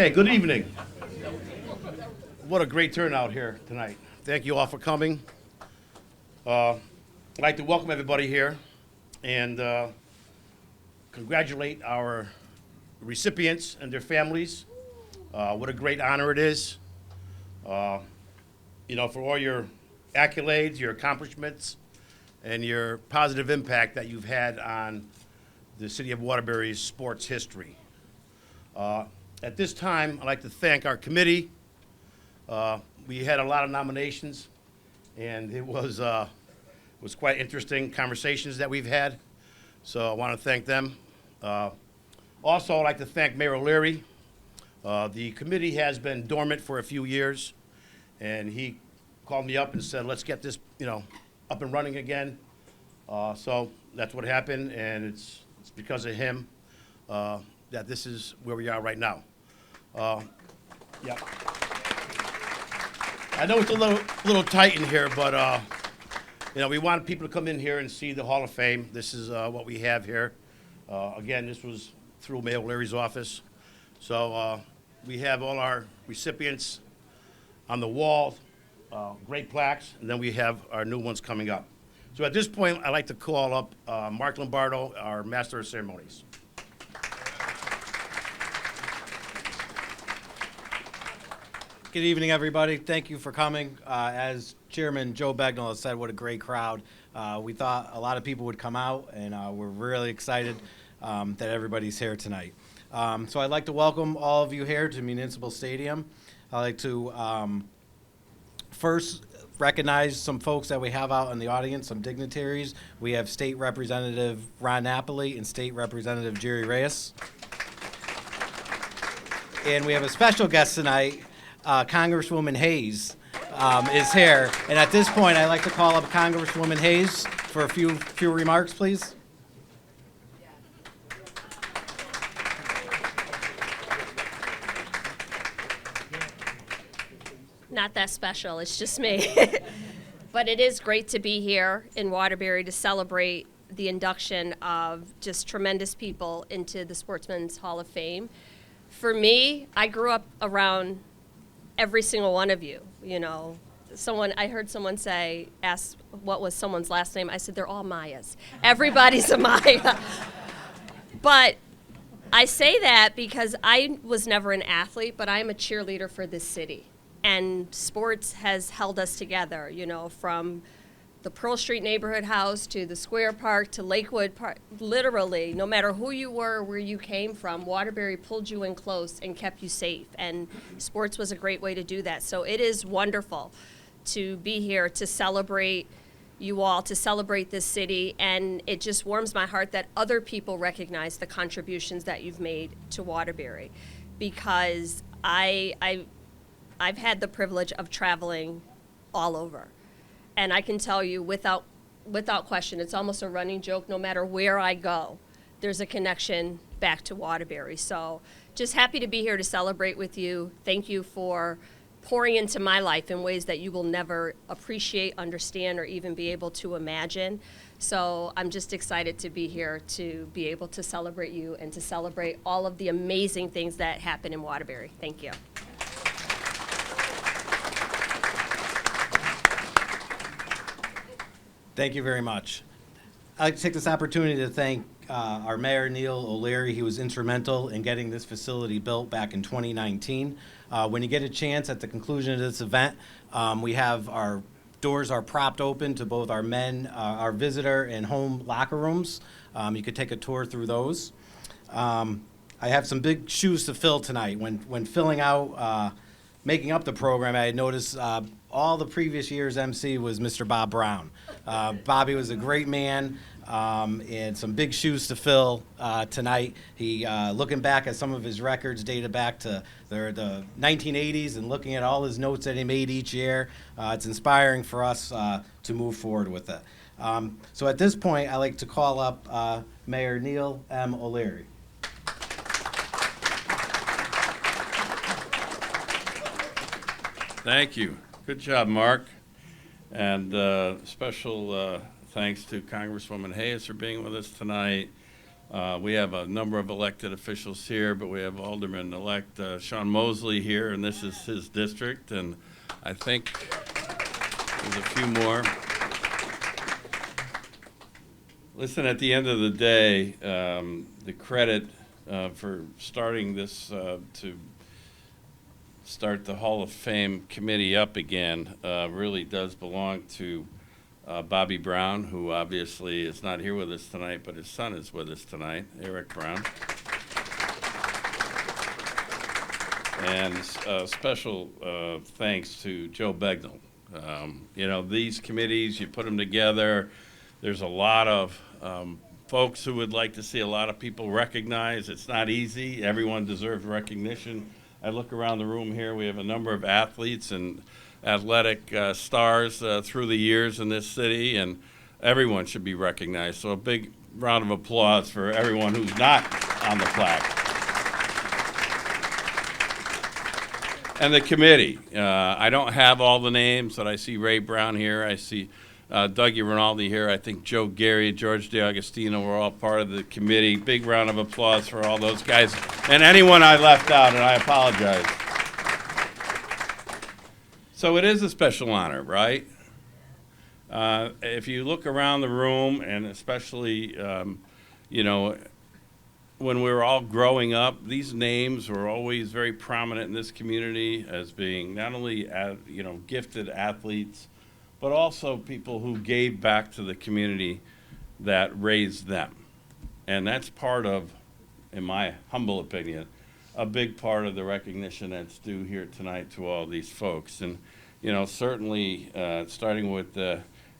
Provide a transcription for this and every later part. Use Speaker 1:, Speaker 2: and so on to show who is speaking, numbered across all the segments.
Speaker 1: Okay, good evening. What a great turnout here tonight. Thank you all for coming. I'd like to welcome everybody here and congratulate our recipients and their families. What a great honor it is. For all your accolades, your accomplishments, and your positive impact that you've had on the city of Waterbury's sports history. At this time, I'd like to thank our committee. We had a lot of nominations, and it was quite interesting conversations that we've had. So I want to thank them. Also, I'd like to thank Mayor O'Leary. The committee has been dormant for a few years, and he called me up and said, let's get this, up and running again. So that's what happened, and it's because of him that this is where we are right now. Yeah. I know it's a little tight in here, but we want people to come in here and see the Hall of Fame. This is what we have here. Again, this was through Mayor O'Leary's office. So we have all our recipients on the wall, great plaques, and then we have our new ones coming up. So at this point, I'd like to call up Mark Lombardo, our Master of Ceremonies.
Speaker 2: Good evening, everybody. Thank you for coming. As Chairman Joe Bagnall has said, what a great crowd. We thought a lot of people would come out, and we're really excited that everybody's here tonight. So I'd like to welcome all of you here to Municipal Stadium. I'd like to first recognize some folks that we have out in the audience, some dignitaries. We have State Representative Ron Napoli and State Representative Jerry Reyes. And we have a special guest tonight. Congresswoman Hayes is here. And at this point, I'd like to call up Congresswoman Hayes for a few remarks, please.
Speaker 3: Not that special, it's just me. But it is great to be here in Waterbury to celebrate the induction of just tremendous people into the Sportsman's Hall of Fame. For me, I grew up around every single one of you. I heard someone ask what was someone's last name. I said, they're all Mayas. Everybody's a Maya. But I say that because I was never an athlete, but I'm a cheerleader for this city. And sports has held us together, from the Pearl Street Neighborhood House to the Square Park to Lakewood Park. Literally, no matter who you were or where you came from, Waterbury pulled you in close and kept you safe. And sports was a great way to do that. So it is wonderful to be here to celebrate you all, to celebrate this city. And it just warms my heart that other people recognize the contributions that you've made to Waterbury. Because I've had the privilege of traveling all over. And I can tell you without question, it's almost a running joke, no matter where I go, there's a connection back to Waterbury. So just happy to be here to celebrate with you. Thank you for pouring into my life in ways that you will never appreciate, understand, or even be able to imagine. So I'm just excited to be here to be able to celebrate you and to celebrate all of the amazing things that happen in Waterbury. Thank you.
Speaker 2: Thank you very much. I'd like to take this opportunity to thank our Mayor, Neil O'Leary. He was instrumental in getting this facility built back in 2019. When you get a chance at the conclusion of this event, we have our doors are propped open to both our our visitor and home locker rooms. You could take a tour through those. I have some big shoes to fill tonight. When filling out, making up the program, I had noticed all the previous year's MC was Mr. Bob Brown. Bobby was a great man, and some big shoes to fill tonight. He, looking back at some of his records dated back to the 1980s and looking at all his notes that he made each year, it's inspiring for us to move forward with it. So at this point, I'd like to call up Mayor Neil M. O'Leary.
Speaker 4: Thank you. Good job, Mark. And special thanks to Congresswoman Hayes for being with us tonight. We have a number of elected officials here, but we have Alderman-elect Sean Mosley here, and this is his district, and I think there's a few more. Listen, at the end of the day, the credit for starting this, to start the Hall of Fame committee up again, really does belong to Bobby Brown, who obviously is not here with us tonight, but his son is with us tonight, Eric Brown. And special thanks to Joe Begnell. You know, these committees, you put them together, there's a lot of folks who would like to see a lot of people recognized. It's not easy. Everyone deserves recognition. I look around the room here, we have a number of athletes and athletic stars through the years in this city, and everyone should be recognized. So a big round of applause for everyone who's not on the plaque. And the committee. I don't have all the names, but I see Ray Brown here. I see Dougie Rinaldi here. I think Joe Gary, George DeAugustino were all part of the committee. Big round of applause for all those guys. And anyone I left out, and I apologize. So it is a special honor, right? If you look around the room, and especially, you know, when we were all growing up, these names were always very prominent in this community as being not only, you know, gifted athletes, but also people who gave back to the community that raised them. And that's part of, in my humble opinion, a big part of the recognition that's due here tonight to all these folks. And, you know, certainly, starting with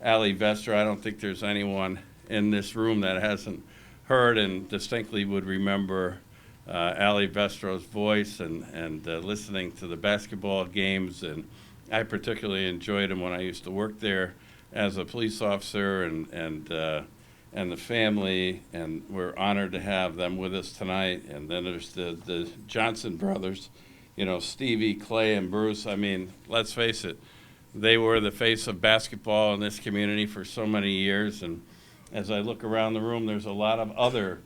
Speaker 4: Allie Vestor, I don't think there's anyone in this room that hasn't heard and distinctly would remember Allie Vestro's voice and listening to the basketball games. And I particularly enjoyed them when I used to work there as a police officer, and the family, and we're honored to have them with us tonight. And then there's the Johnson brothers, you know, Stevie, Clay, and Bruce. I mean, let's face it, they were the face of basketball in this community for so many years. And as I look around the room, there's a lot of other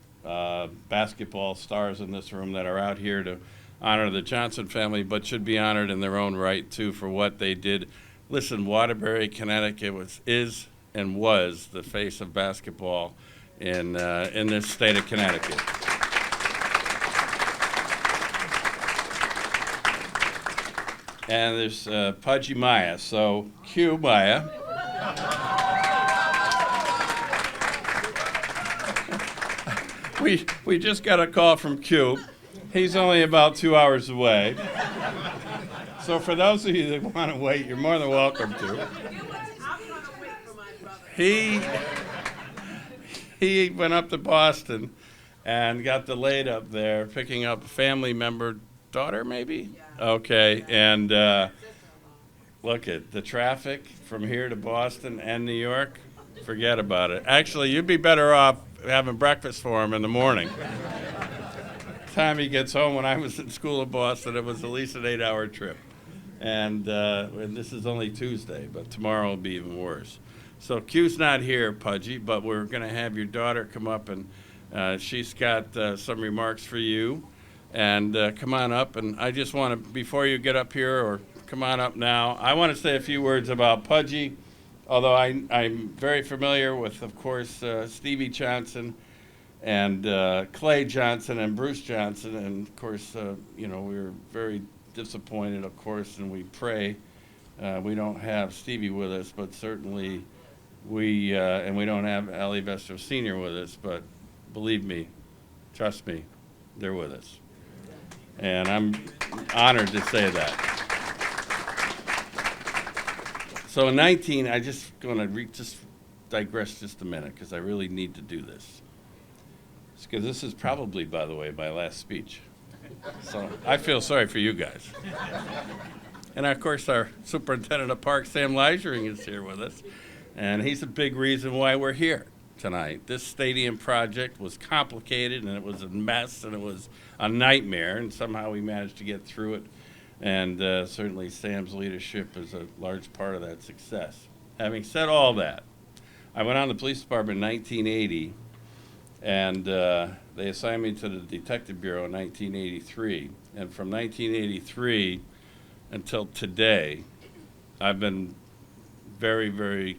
Speaker 4: basketball stars in this room that are out here to honor the Johnson family, but should be honored in their own right, too, for what they did. Listen, Waterbury, Connecticut is and was the face of basketball in this state of Connecticut. And there's Pudgy Maya. So, cue Maya. We just got a call from Q. He's only about 2 hours away. So for those of you that want to wait, you're more than welcome to. He went up to Boston and got delayed up there, picking up a family member, daughter maybe? Yeah. Okay, and look at the traffic from here to Boston and New York. Forget about it. Actually, you'd be better off having breakfast for him in the morning. Time he gets home, when I was in school in Boston, it was at least an 8-hour trip. And this is only Tuesday, but tomorrow will be even worse. So Q's not here, Pudgy, but we're going to have your daughter come up, and she's got some remarks for you. And come on up. And I just want to, before you get up here, or come on up now, I want to say a few words about Pudgy, although I'm very familiar with, of course, Stevie Johnson and Clay Johnson and Bruce Johnson. And, of course, you know, we were very disappointed, of course, and we pray we don't have Stevie with us, but certainly and we don't have Allie Vestor Sr. with us, but believe me, trust me, they're with us. And I'm honored to say that. So in I just going to just digress just a minute, because I really need to do this. Because this is probably, by the way, my last speech. So I feel sorry for you guys. And of course, our superintendent of parks, Sam Leisering, is here with us. And he's a big reason why we're here tonight. This stadium project was complicated, and it was a mess, and it was a nightmare, and somehow we managed to get through it. And certainly Sam's leadership is a large part of that success. Having said all that, I went on the police department in 1980, and they assigned me to the Detective Bureau in 1983. And from 1983 until today, I've been very, very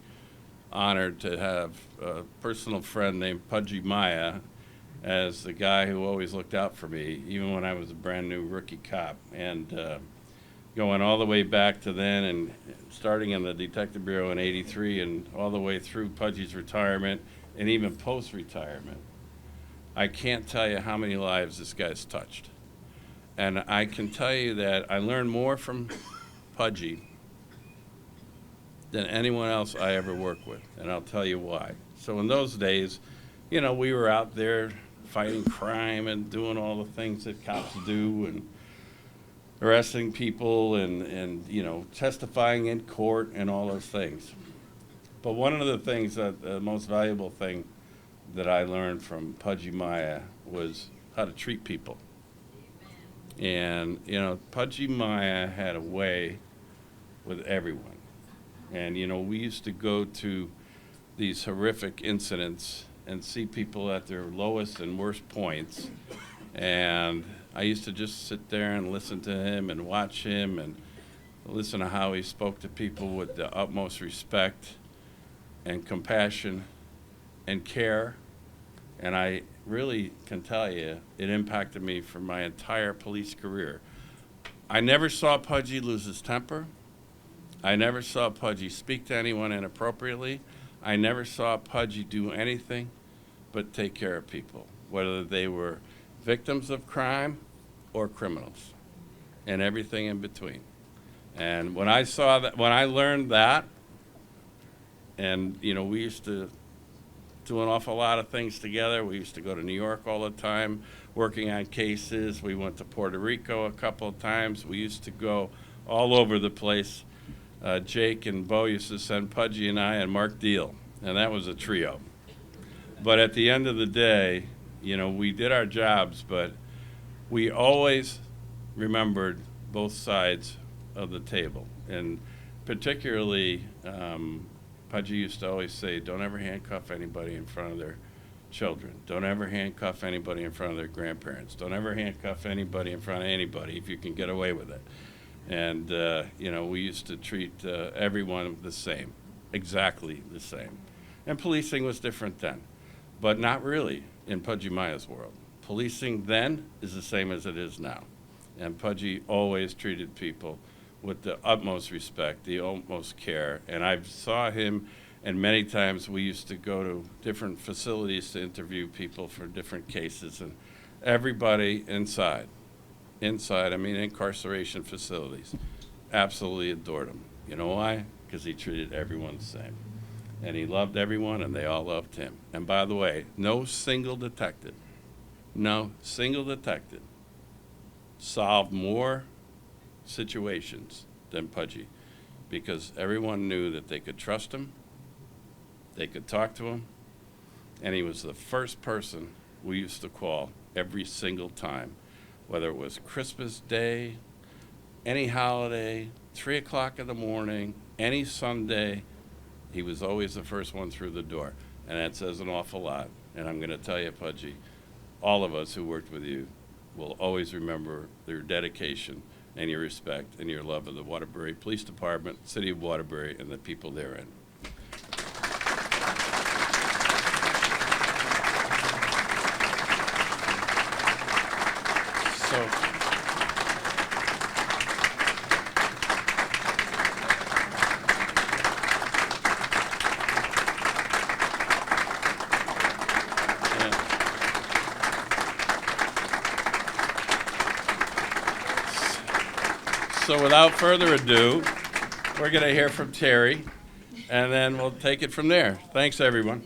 Speaker 4: honored to have a personal friend named Pudgy Maya as the guy who always looked out for me, even when I was a brand new rookie cop. And going all the way back to then and starting in the Detective Bureau in 83 and all the way through Pudgy's retirement and even post-retirement, I can't tell you how many lives this guy's touched. And I can tell you that I learned more from Pudgy than anyone else I ever worked with, and I'll tell you why. So in those days, you know, we were out there fighting crime and doing all the things that cops do and arresting people and you know, testifying in court and all those things. But one of the things that the most valuable thing that I learned from Pudgy Maya was how to treat people. And, you know, Pudgy Maya had a way with everyone. And, you know, we used to go to these horrific incidents and see people at their lowest and worst points. And I used to just sit there and listen to him and watch him and listen to how he spoke to people with the utmost respect and compassion and care. And I really can tell you, it impacted me for my entire police career. I never saw Pudgy lose his temper. I never saw Pudgy speak to anyone inappropriately. I never saw Pudgy do anything but take care of people, whether they were victims of crime or criminals, and everything in between. And when I saw that, when I learned that, and you know, we used to do an awful lot of things together. We used to go to New York all the time, working on cases. We went to Puerto Rico a couple of times. We used to go all over the place. Jake and Bo used to send Pudgy and I and Mark Deal, and that was a trio. But at the end of the day, you know, we did our jobs, but we always remembered both sides of the table. And particularly, Pudgy used to always say, don't ever handcuff anybody in front of their children. Don't ever handcuff anybody in front of their grandparents. Don't ever handcuff anybody in front of anybody if you can get away with it. And, you know, we used to treat everyone the same, exactly the same. And policing was different then, but not really in Pudgy Maya's world. Policing then is the same as it is now. And Pudgy always treated people with the utmost respect, the utmost care. And I saw him, and many times we used to go to different facilities to interview people for different cases, and everybody inside, I mean incarceration facilities, absolutely adored him. You know why? Because he treated everyone the same. And he loved everyone, and they all loved him. And by the way, no single detective solved more situations than Pudgy, because everyone knew that they could trust him, they could talk to him, and he was the first person we used to call every single time, whether it was Christmas Day, any holiday, 3 o'clock in the morning, any Sunday. He was always the first one through the door, and that says an awful lot. And I'm going to tell you, Pudgy, all of us who worked with you will always remember your dedication and your respect and your love of the Waterbury Police Department, City of Waterbury, and the people therein. So without further ado, we're going to hear from Terry, and then we'll take it from there. Thanks, everyone.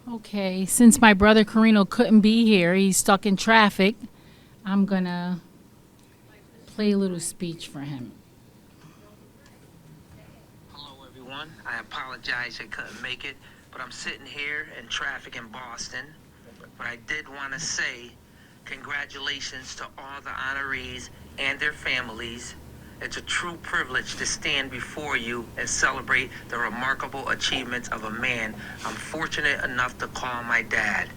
Speaker 5: Okay, since my brother Carino couldn't be here, he's stuck in traffic, I'm going to play a little speech for him.
Speaker 6: Hello, everyone. I apologize I couldn't make it, but I'm sitting here in traffic in Boston. But I did want to say congratulations to all the honorees and their families It's a true privilege to stand before you and celebrate the remarkable achievements of a man I'm fortunate enough to call my dad.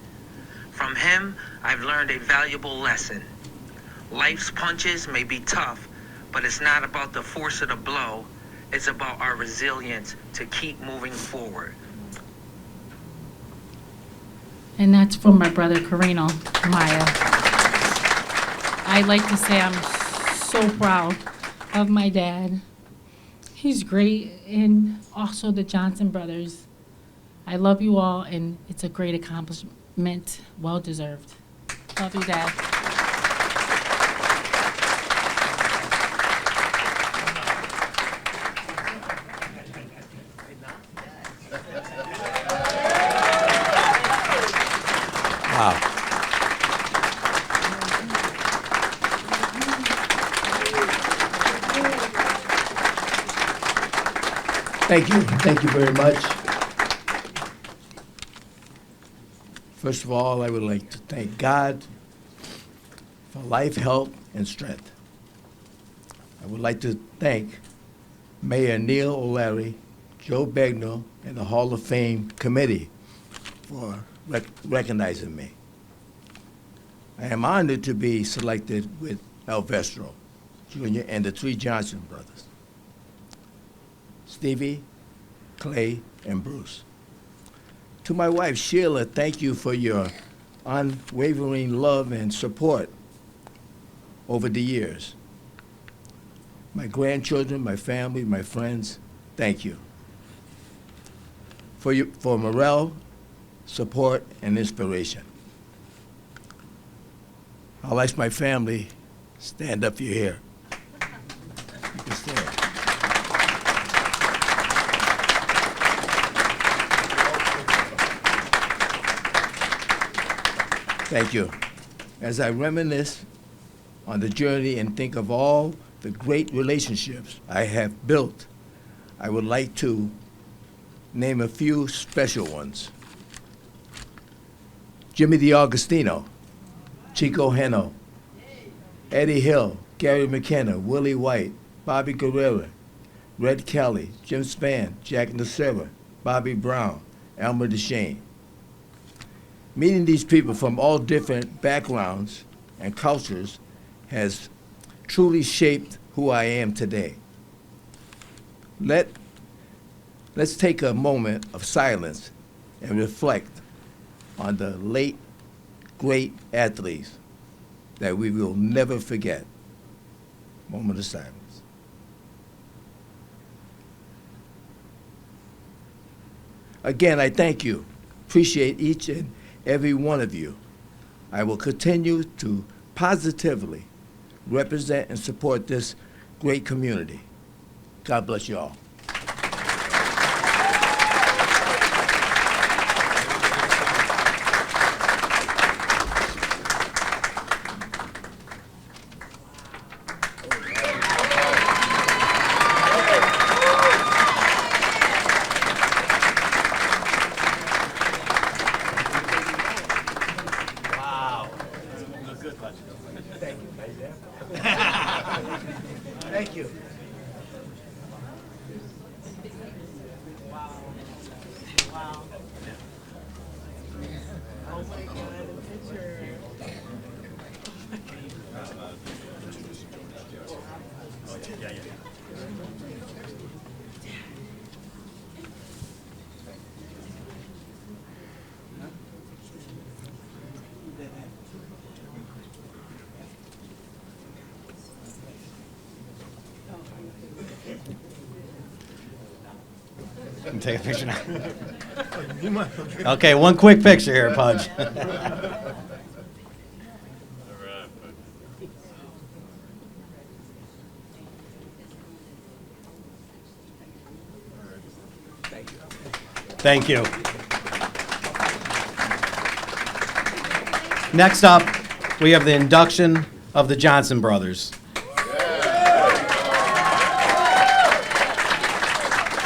Speaker 6: From him, I've learned a valuable lesson. Life's punches may be tough, but it's not about the force of the blow. It's about our resilience to keep moving forward.
Speaker 5: And that's from my brother Carino, Maya. I'd like to say I'm so proud of my dad. He's great, and also the Johnson brothers. I love you all, and it's a great accomplishment, well deserved. Love you, Dad.
Speaker 7: Wow. Thank you very much. First of all, I would like to thank God for life, health, and strength. I would like to thank Mayor Neil O'Leary, Joe Bagnall, and the Hall of Fame committee for recognizing me. I am honored to be selected with Elvestro Jr. and the three Johnson brothers, Stevie, Clay, and Bruce. To my wife, Sheila, thank you for your unwavering love and support over the years. My grandchildren, my family, my friends, thank you. For morale, support, and inspiration. I'll ask my family, stand up if you're here. You can stand. Thank you. As I reminisce on the journey and think of all the great relationships I have built, I would like to name a few special ones. Jimmy DiAugustino, Chico Heno, Eddie Hill, Gary McKenna, Willie White, Bobby Guerrero, Red Kelly, Jim Spann, Jack Nacera, Bobby Brown, Elmer DeShane. Meeting these people from all different backgrounds and cultures has truly shaped who I am today. Let's take a moment of silence and reflect on the late, great athletes that we will never forget. Moment of silence. Again, I thank you. Appreciate each and every one of you. I will continue to positively represent and support this great community. God bless you all. Thank you.
Speaker 2: Can take a picture now. Okay, one quick picture here, Pudge. Thank you. Next up, we have the induction of the Johnson brothers.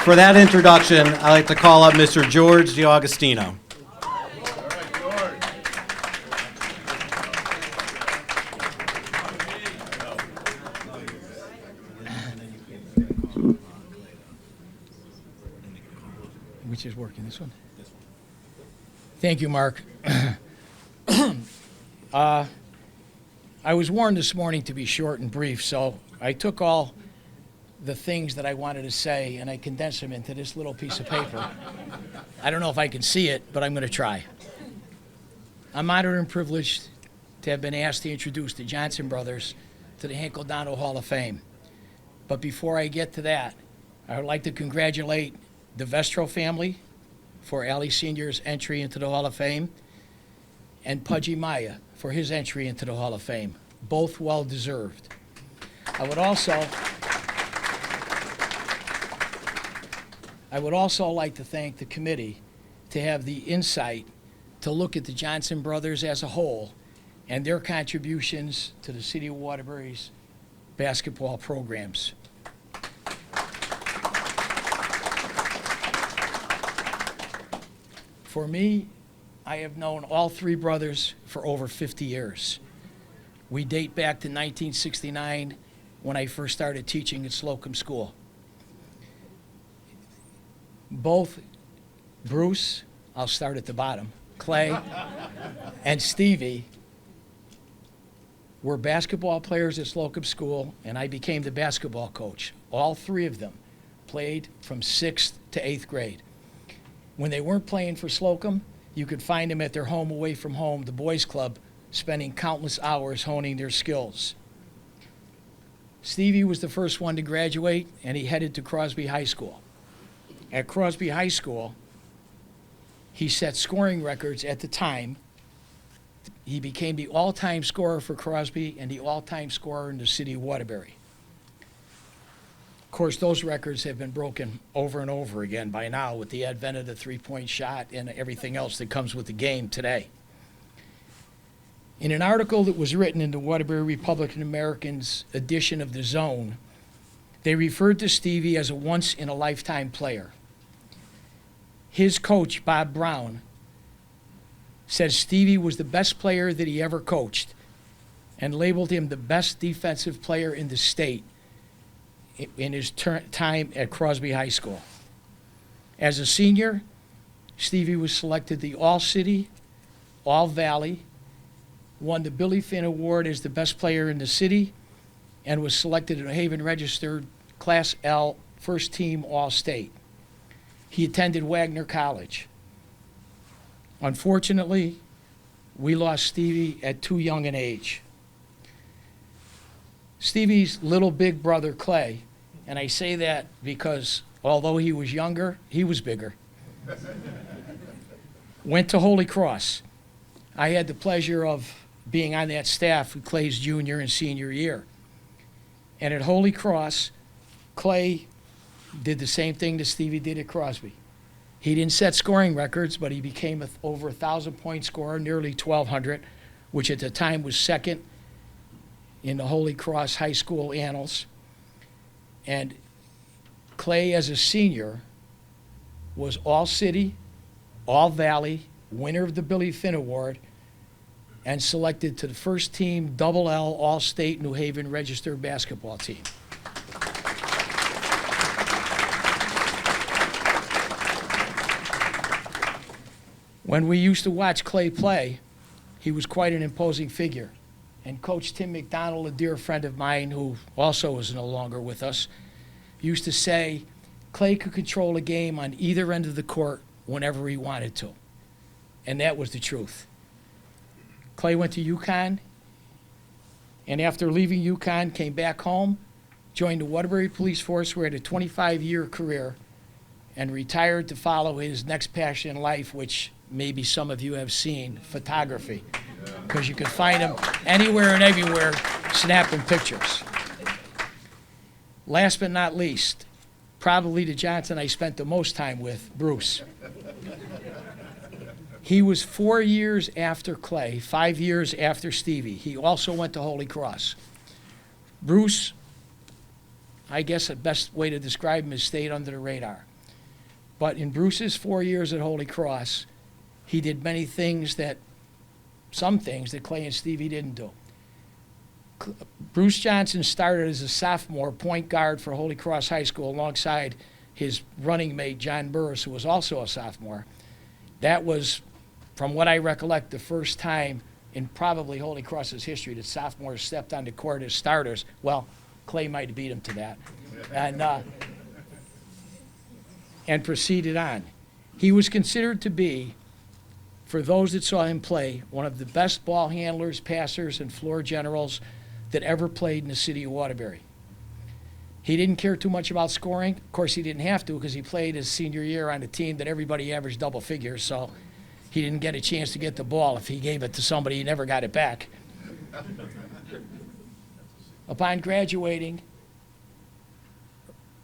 Speaker 2: For that introduction, I'd like to call up Mr. George DiAugustino.
Speaker 8: is working. This one? Thank you, Mark. I was warned this morning to be short and brief, so I took all the things that I wanted to say and I condensed them into this little piece of paper. I don't know if I can see it, but I'm going to try. I'm honored and privileged to have been asked to introduce the Johnson brothers to the Hinkle Dono Hall of Fame. But before I get to that, I would like to congratulate the Vestro family for Ali Sr.'s entry into the Hall of Fame and Pudgy Maya for his entry into the Hall of Fame. Both well deserved. I would also like to thank the committee to have the insight to look at the Johnson brothers as a whole and their contributions to the City of Waterbury's basketball programs. For me, I have known all three brothers for over 50 years. We date back to 1969 when I first started teaching at Slocum School. Both Bruce, I'll start at the bottom, Clay, and Stevie were basketball players at Slocum School, and I became the basketball coach. All three of them played from 6th to 8th grade. When they weren't playing for Slocum, you could find them at their home away from home, the boys' club, spending countless hours honing their skills. Stevie was the first one to graduate, and he headed to Crosby High School. At Crosby High School, he set scoring records at the time. He became the all-time scorer for Crosby and the all-time scorer in the city of Waterbury. Of course, those records have been broken over and over again by now with the advent of the three-point shot and everything else that comes with the game today. In an article that was written in the Waterbury Republican American's edition of The Zone, they referred to Stevie as a once-in-a-lifetime player. His coach, Bob Brown, says Stevie was the best player that he ever coached and labeled him the best defensive player in the state in his time at Crosby High School. As a senior, Stevie was selected the All-City, All-Valley, won the Billy Finn Award as the best player in the city, and was selected New Haven Registered Class L First Team All-State. He attended Wagner College. Unfortunately, we lost Stevie at too young an age. Stevie's little big brother, Clay, and I say that because although he was younger, he was bigger, went to Holy Cross. I had the pleasure of being on that staff for Clay's junior and senior year. And at Holy Cross, Clay did the same thing that Stevie did at Crosby. He didn't set scoring records, but he became over 1,000-point scorer, nearly 1,200, which at the time was second in the Holy Cross High School annals. And Clay, as a senior, was All-City, All-Valley, winner of the Billy Finn Award, and selected to the first team Double L All-State New Haven registered basketball team. When we used to watch Clay play, he was quite an imposing figure. And Coach Tim McDonald, a dear friend of mine who also is no longer with us, used to say Clay could control a game on either end of the court whenever he wanted to. And that was the truth. Clay went to UConn, and after leaving UConn, came back home, joined the Waterbury Police Force, where he had a 25-year career, and retired to follow his next passion in life, which maybe some of you have seen, photography, because you can find him anywhere and everywhere snapping pictures. Last but not least, probably the Johnson I spent the most time with, Bruce. He was 4 years after Clay, 5 years after Stevie. He also went to Holy Cross. Bruce, I guess the best way to describe him is stayed under the radar. But in Bruce's 4 years at Holy Cross, he did many things some things that Clay and Stevie didn't do. Bruce Johnson started as a sophomore point guard for Holy Cross High School alongside his running mate, John Burris, who was also a sophomore. That was, from what I recollect, the first time in probably Holy Cross's history that sophomores stepped on the court as starters. Well, Clay might have beat him to that. And proceeded on. He was considered to be, for those that saw him play, one of the best ball handlers, passers, and floor generals that ever played in the city of Waterbury. He didn't care too much about scoring. Of course, he didn't have to because he played his senior year on a team that everybody averaged double figures, so he didn't get a chance to get the ball. If he gave it to somebody, he never got it back. Upon graduating,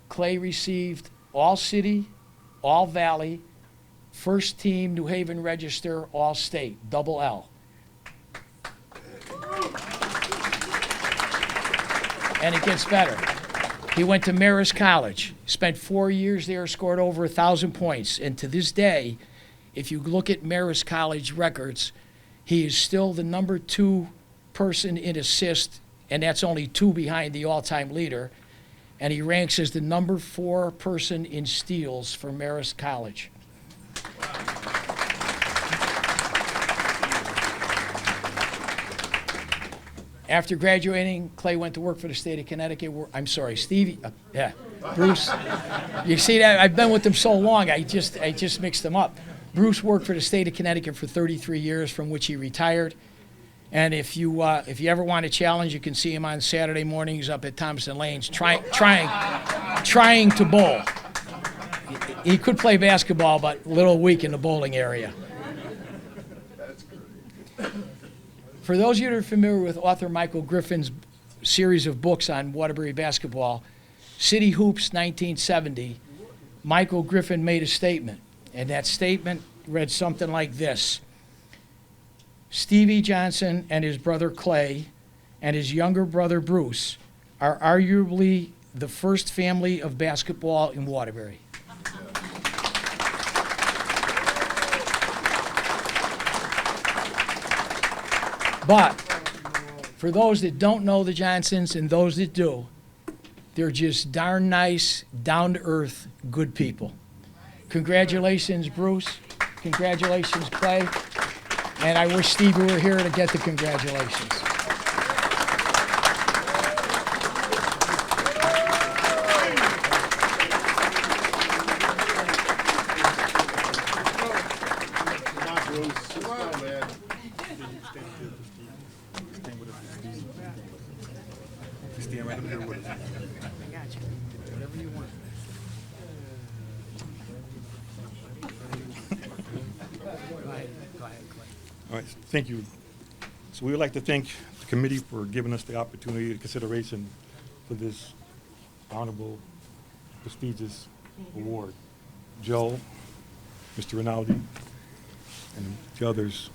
Speaker 8: Clay received All-City, All-Valley, First Team New Haven Register, All-State, double L. And it gets better. He went to Marist College, spent 4 years there, scored over 1,000 points. And to this day, if you look at Marist College records, he is still the number 2 person in assists, and that's only 2 behind the all-time leader. And he ranks as the number 4 person in steals for Marist College. After graduating, Clay went to work for the state of Connecticut. Bruce. You see that? I've been with him so long, I just mixed them up. Bruce worked for the state of Connecticut for 33 years, from which he retired. And if you ever want a challenge, you can see him on Saturday mornings up at Thompson Lanes trying to bowl. He could play basketball, but a little weak in the bowling area. For those of you that are familiar with author Michael Griffin's series of books on Waterbury basketball, City Hoops 1970, Michael Griffin made a statement, and that statement read something like this: Stevie Johnson and his brother Clay and his younger brother Bruce are arguably the first family of basketball in Waterbury. But for those that don't know the Johnsons and those that do, they're just darn nice, down-to-earth, good people. Congratulations, Bruce. Congratulations, Clay. And I wish Stevie were here to get the congratulations.
Speaker 9: All right, thank you. So we would like to thank the committee for giving us the opportunity and consideration for this honorable, prestigious award. Joe, Mr. Rinaldi, and the others.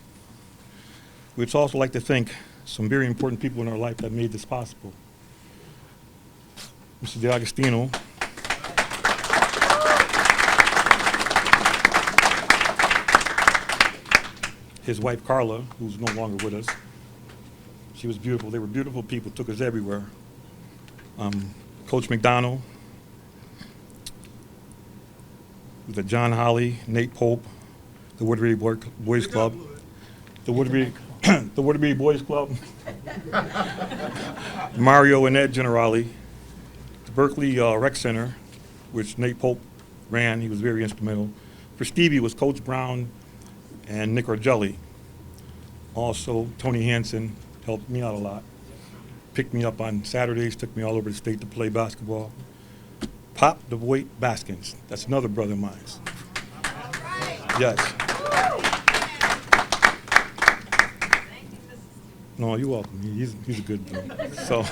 Speaker 9: We'd also like to thank some very important people in our life that made this possible. Mr. DeAgostino, his wife Carla, who's no longer with us. She was beautiful. They were beautiful people, took us everywhere. Coach McDonald, the John Holly, Nate Pope, the Waterbury Boys Club, the Waterbury Boys Club, Mario and Ed Generali, the Berkeley Rec Center, which Nate Pope ran. He was very instrumental. For Stevie was Coach Brown and Nick Argelli. Also, Tony Hansen helped me out a lot. Picked me up on Saturdays, took me all over the state to play basketball. Pop DeVoit Baskins, that's another brother of mine. Yes. No, you're welcome. He's a good dude. So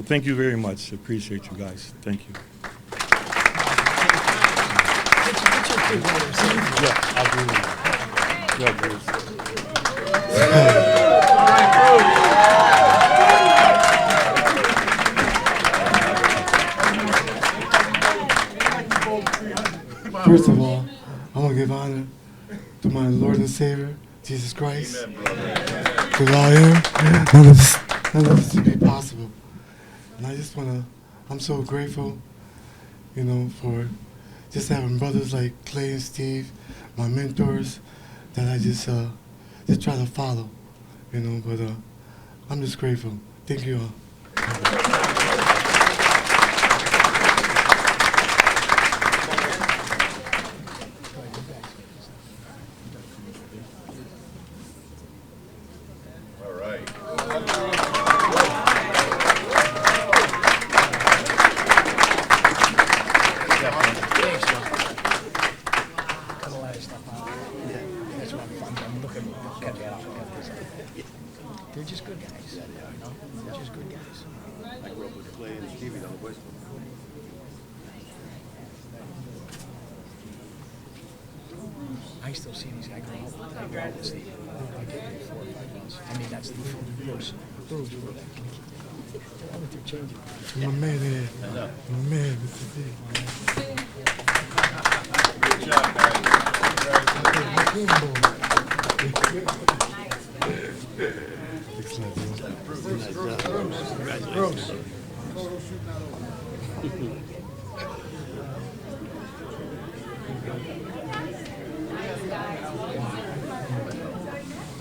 Speaker 9: thank you very much. Appreciate you guys. Thank you. Yeah, I'll do that. Yeah, Bruce.
Speaker 10: First of all, I want to give honor to my Lord and Savior, Jesus Christ. Because without Him, none of this would be possible. And I just want to, I'm so grateful, for just having brothers like Clay and Steve, my mentors, that I just try to follow, you know. But I'm just grateful. Thank you all.
Speaker 1: All right.
Speaker 8: Thanks, Joe. Cut a lot of stuff out. That's what I'm looking at. They're just good guys. You know? They're just good guys.
Speaker 1: I grew up with Clay and Stevie down the West.
Speaker 8: I still see these guys grow up. I grew up with Steve. I get maybe 4 or 5 months. I mean, that's the Bruce. Bruce, I went through changing.
Speaker 10: My man here. My man, Mr. D.
Speaker 1: Good job,
Speaker 8: Bruce.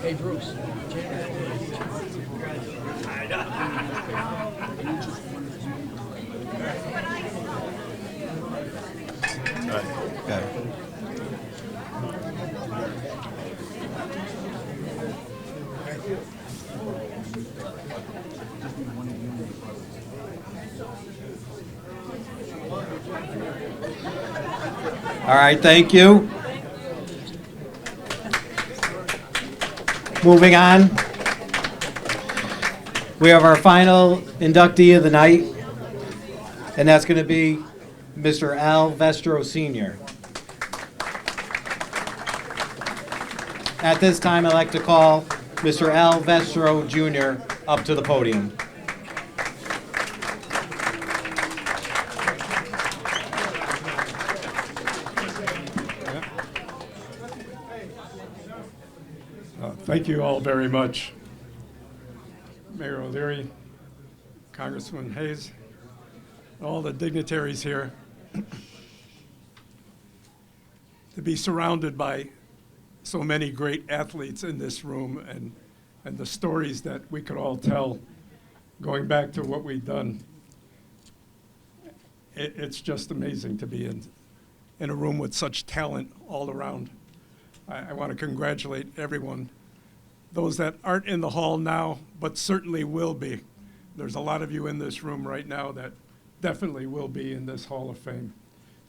Speaker 8: Hey, Bruce.
Speaker 2: All right, thank you. Moving on. We have our final inductee of the night, and that's going to be Mr. Al Vestro Sr. At this time, I'd like to call Mr. Al Vestro Jr. up to the podium.
Speaker 11: Thank you all very much. Mayor O'Leary, Congressman Hayes, all the dignitaries here. To be surrounded by so many great athletes in this room and the stories that we could all tell going back to what we've done. It's just amazing to be in a room with such talent all around. I want to congratulate everyone. Those that aren't in the hall now, but certainly will be. There's a lot of you in this room right now that definitely will be in this Hall of Fame,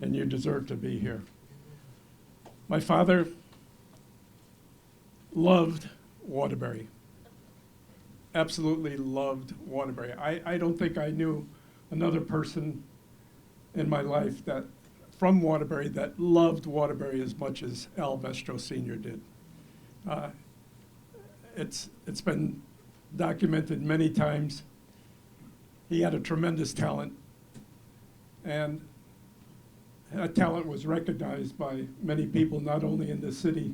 Speaker 11: and you deserve to be here. My father loved Waterbury, absolutely loved Waterbury. I don't think I knew another person in my life that from Waterbury that loved Waterbury as much as Al Vestro Sr. did. It's been documented many times. He had a tremendous talent, and that talent was recognized by many people, not only in the city,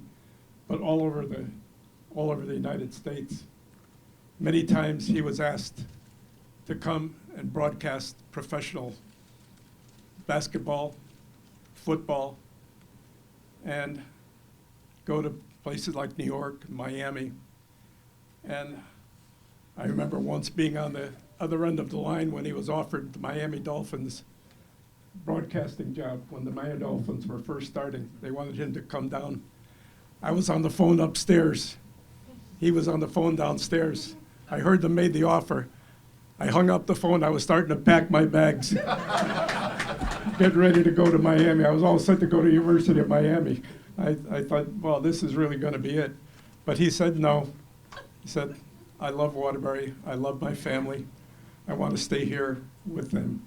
Speaker 11: but all over the United States. Many times he was asked to come and broadcast professional basketball, football, and go to places like New York, Miami. And I remember once being on the other end of the line when he was offered the Miami Dolphins broadcasting job when the Miami Dolphins were first starting. They wanted him to come down. I was on the phone upstairs. He was on the phone downstairs. I heard them made the offer. I hung up the phone. I was starting to pack my bags, get ready to go to Miami. I was all set to go to University of Miami. I thought, well, this is really going to be it. But he said no. He said, I love Waterbury. I love my family. I want to stay here with them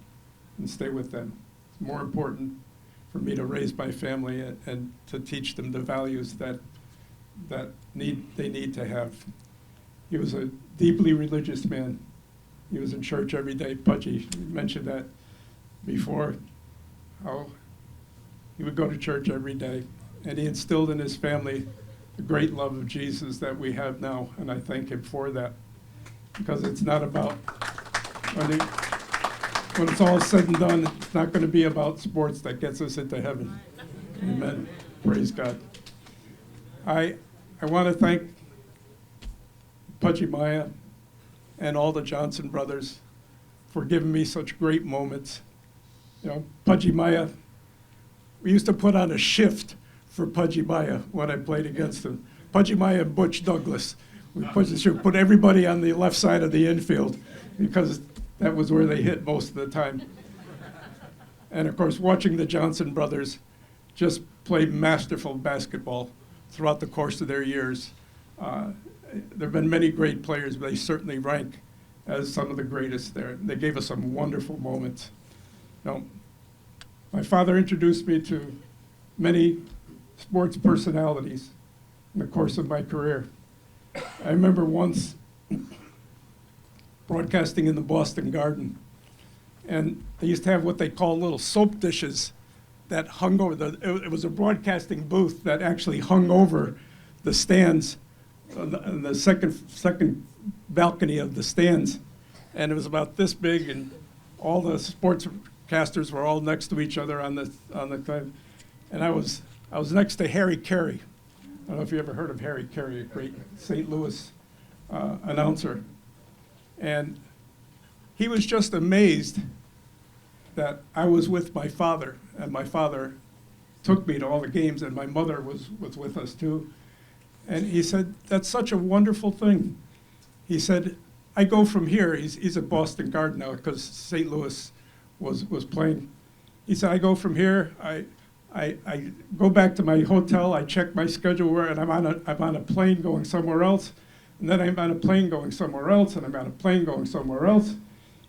Speaker 11: and stay with them. It's more important for me to raise my family and to teach them the values that they need to have. He was a deeply religious man. He was in church every day. Pudgy mentioned that before, how he would go to church every day. And he instilled in his family the great love of Jesus that we have now, and I thank him for that. Because it's not about when it's all said and done, it's not going to be about sports that gets us into heaven. Amen. Praise God. I want to thank Pudgy Maya and all the Johnson brothers for giving me such great moments. You know, Pudgy Maya, we used to put on a shift for Pudgy Maya when I played against him. Pudgy Maya and Butch Douglas. We put everybody on the left side of the infield because that was where they hit most of the time. And of course, watching the Johnson brothers just play masterful basketball throughout the course of their years. There have been many great players, but they certainly rank as some of the greatest there. They gave us some wonderful moments. Now, my father introduced me to many sports personalities in the course of my career. I remember once broadcasting in the Boston Garden, and they used to have what they call little soap dishes that hung over it was a broadcasting booth that actually hung over the stands on the second balcony of the stands, and it was about this big, and all the sportscasters were all next to each other on the thing, and I was next to Harry Carey. I don't know if you ever heard of Harry Carey, a great St. Louis announcer, and he was just amazed that I was with my father, and my father took me to all the games, and my mother was with us too. And he said, "That's such a wonderful thing." He said, "I go from here." He's at Boston Garden now because St. Louis was playing. He said, "I go from here. I go back to my hotel. I check my schedule and I'm on a plane going somewhere else, and then I'm on a plane going somewhere else, and I'm on a plane going somewhere else."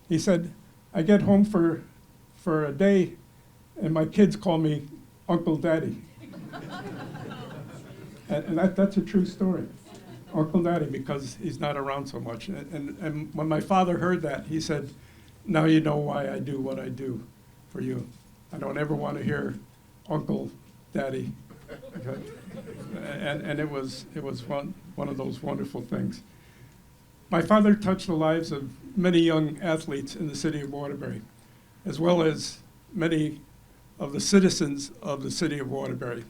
Speaker 11: He said, "I get home for a day, and my kids call me Uncle Daddy." And that's a true story. Uncle Daddy, because he's not around so much. And when my father heard that, he said, "Now you know why I do what I do for you. I don't ever want to hear Uncle Daddy." Okay? And it was one of those wonderful things. My father touched the lives of many young athletes in the city of Waterbury, as well as many of the citizens of the city of Waterbury,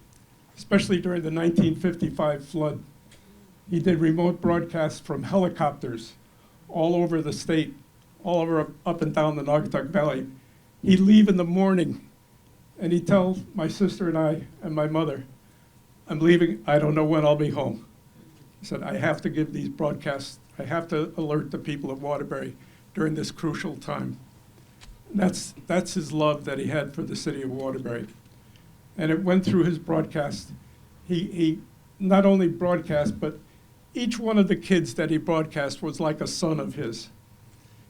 Speaker 11: especially during the 1955 flood. He did remote broadcasts from helicopters all over the state, all over up and down the Naugatuck Valley. He'd leave in the morning, and he'd tell my sister and I and my mother, "I'm leaving, I don't know when I'll be home." He said, "I have to give these broadcasts, I have to alert the people of Waterbury during this crucial time." That's his love that he had for the city of Waterbury. And it went through his broadcast. He not only broadcast, but each one of the kids that he broadcast was like a son of his.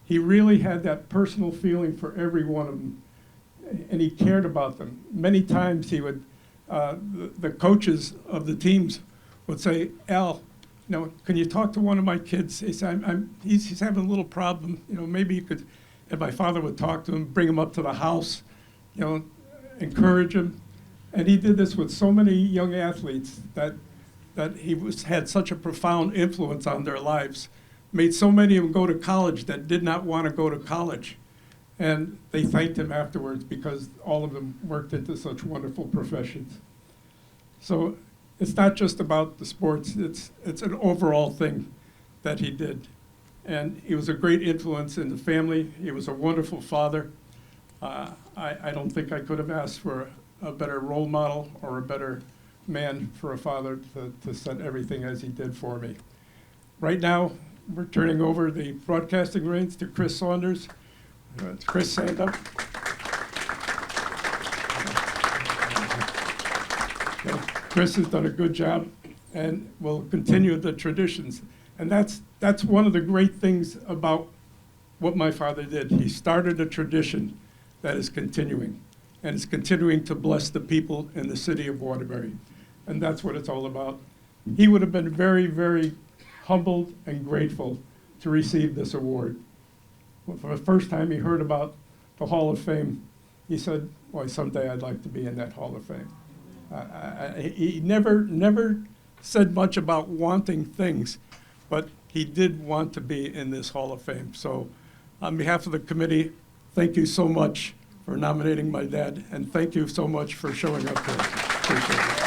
Speaker 11: He really had that personal feeling for every one of them, and he cared about them. Many times he would, the coaches of the teams would say, "Al, can you talk to one of my kids?" He said, he's having a little problem, maybe you could," and my father would talk to him, bring him up to the house, encourage him. And he did this with so many young athletes that he had such a profound influence on their lives, made so many of them go to college that did not want to go to college. And they thanked him afterwards because all of them worked into such wonderful professions. So it's not just about the sports, it's an overall thing that he did. And he was a great influence in the family. He was a wonderful father. I don't think I could have asked for a better role model or a better man for a father to set everything as he did for me. Right now, we're turning over the broadcasting reins to Chris Saunders. Chris, stand up. Okay. Chris has done a good job and will continue the traditions. And that's one of the great things about what my father did. He started a tradition that is continuing, and it's continuing to bless the people in the city of Waterbury. And that's what it's all about. He would have been very, very humbled and grateful to receive this award. For the first time he heard about the Hall of Fame, he said, "Boy, someday I'd like to be in that Hall of Fame." He never said much about wanting things, but he did want to be in this Hall of Fame. So on behalf of the committee, thank you so much for nominating my dad, and thank you so much for showing up here. Appreciate it.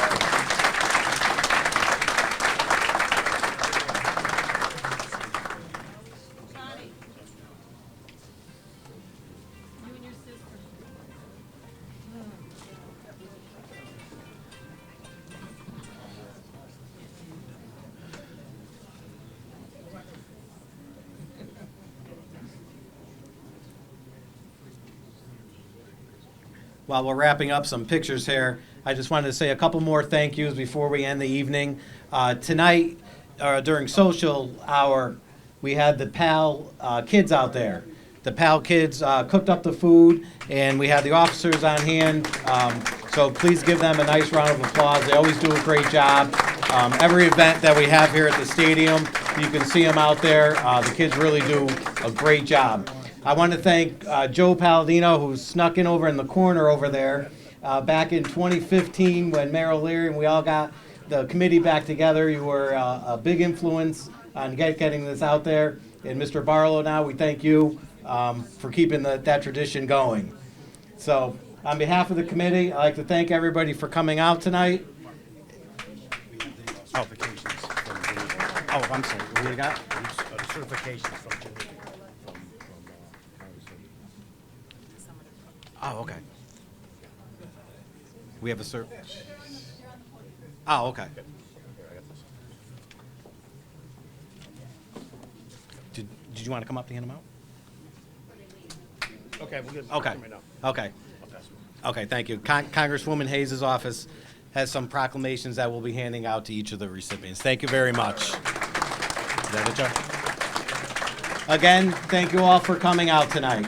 Speaker 2: While we're wrapping up some pictures here, I just wanted to say a couple more thank yous before we end the evening. Tonight, during social hour, we had the PAL kids out there. The PAL kids cooked up the food, and we had the officers on hand. So please give them a nice round of applause. They always do a great job. Every event that we have here at the stadium, you can see them out there. The kids really do a great job. I want to thank Joe Palladino, who snuck in over in the corner over there. Back in 2015, when Mayor O'Leary and we all got the committee back together, you were a big influence on getting this out there. And Mr. Barlow, now we thank you for keeping that tradition going. So on behalf of the committee, I'd like to thank everybody for coming out tonight.
Speaker 1: Certifications from the,
Speaker 2: Oh, I'm sorry. What do you got?
Speaker 1: certifications from Jimmy.
Speaker 2: Oh, okay. We have a cert. Oh, okay. Did you want to come up to hand them out?
Speaker 1: Okay, we'll get
Speaker 2: Okay.
Speaker 1: right now.
Speaker 2: Okay. Okay, thank you. Congresswoman Hayes' office has some proclamations that we'll be handing out to each of the recipients. Thank you very much. Is that it, Joe? Again, thank you all for coming out tonight.